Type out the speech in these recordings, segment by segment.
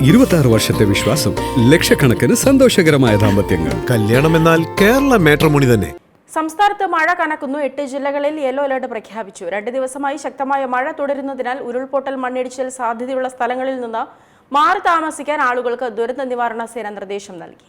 26 വർഷത്തെ വിശ്വാസം, ലക്ഷക്കണക്കിന് സന്തോഷകരമായ ദാമ്പത്യങ്ങൾ. കല്യാണം എന്നാൽ കേരള മാട്രിമോണി തന്നെ. സംസ്ഥാനത്ത് മഴ കനക്കുന്നു. 8 ജില്ലകളിൽ യെല്ലോ അലർട്ട് പ്രഖ്യാപിച്ചു. 2 ദിവസമായി ശക്തമായ മഴ തുടരുന്നതിനാൽ ഉരുൾപൊട്ടൽ, മണ്ണിടിച്ചിൽ സാധ്യതയുള്ള സ്ഥലങ്ങളിൽ നിന്ന് മാറി താമസിക്കാൻ ആളുകൾക്ക് ദുരന്ത നിവാരണ സേന നിർദ്ദേശം നൽകി.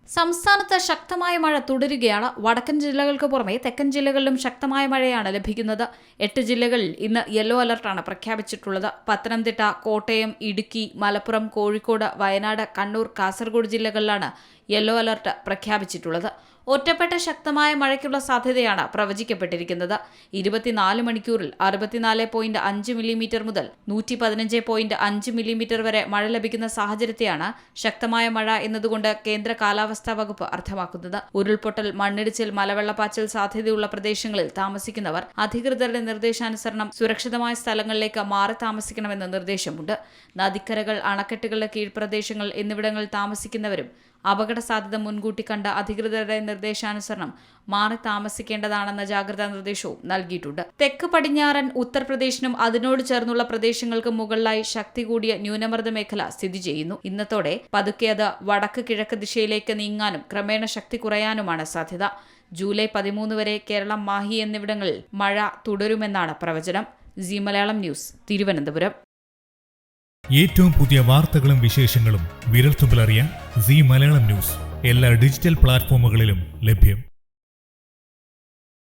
സംസ്ഥാനത്ത് ശക്തമായ മഴ തുടരുകയാണ്. വടക്കൻ ജില്ലകൾക്ക് പുറമെ തെക്കൻ ജില്ലകളിലും ശക്തമായ മഴയാണ് ലഭിക്കുന്നത്. 8 ജില്ലകളിൽ ഇന്ന് യെല്ലോ അലർട്ടാണ് പ്രഖ്യാപിച്ചിട്ടുള്ളത്. പത്തനംതിട്ട, കോട്ടയം, ഇടുക്കി, മലപ്പുറം, കോഴിക്കോട്, വയനാട്, കണ്ണൂർ, കാസർഗോഡ് ജില്ലകളിലാണ് യെല്ലോ അലർട്ട് പ്രഖ്യാപിച്ചിട്ടുള്ളത്. ഒറ്റപ്പെട്ട ശക്തമായ മഴയ്ക്കുള്ള സാധ്യതയാണ് പ്രവചിക്കപ്പെട്ടിരിക്കുന്നത്. 24 മണിക്കൂറിൽ 64.5 മില്ലിമീറ്റർ മുതൽ 115.5 മില്ലിമീറ്റർ വരെ മഴ ലഭിക്കുന്ന സാഹചര്യത്തെയാണ് ശക്തമായ മഴ എന്നതുകൊണ്ട് കേന്ദ്ര കാലാവസ്ഥാ വകുപ്പ് അർത്ഥമാക്കുന്നത്. ഉരുൾപൊട്ടൽ, മണ്ണിടിച്ചിൽ, മലവെള്ളപ്പാച്ചിൽ സാധ്യതയുള്ള പ്രദേശങ്ങളിൽ താമസിക്കുന്നവർ അധികൃതരുടെ നിർദ്ദേശാനുസരണം സുരക്ഷിതമായ സ്ഥലങ്ങളിലേക്ക് മാറി താമസിക്കണമെന്ന് നിർദ്ദേശമുണ്ട്. നദിക്കരകൾ, അണക്കെട്ടുകളുടെ കീഴ്പ്രദേശങ്ങൾ എന്നിവിടങ്ങളിൽ താമസിക്കുന്നവരും അപകട സാധ്യത മുൻകൂട്ടി കണ്ട അധികൃതരുടെ നിർദ്ദേശാനുസരണം മാറി താമസിക്കേണ്ടതാണെന്ന ജാഗ്രതാ നിർദ്ദേശവും നൽകിയിട്ടുണ്ട്. തെക്ക് പടിഞ്ഞാറൻ ഉത്തർപ്രദേശിനും അതിനോട് ചേർന്നുള്ള പ്രദേശങ്ങൾക്ക് മുകളിലായി ശക്തി കൂടിയ ന്യൂനമർദ്ദ മേഖല സ്ഥിതി ചെയ്യുന്നു. ഇന്നത്തോടെ പതുക്കെ അത് വടക്ക് കിഴക്ക് ദിശയിലേക്ക് നീങ്ങാനും ക്രമേണ ശക്തി കുറയാനുമാണ് സാധ്യത. ജൂലൈ 13 വരെ കേരളം, മാഹി എന്നിവിടങ്ങളിൽ മഴ തുടരുമെന്നാണ് പ്രവചനം. C Malayalam news, Thiruvananthapuram. ഏറ്റവും പുതിയ വാർത്തകളും വിശേഷങ്ങളും വിരൽത്തുമ്പിലറിയാൻ സി മലയാളം ന്യൂസ് എല്ലാ ഡിജിറ്റൽ പ്ലാറ്റ്ഫോമുകളിലും ലഭ്യം.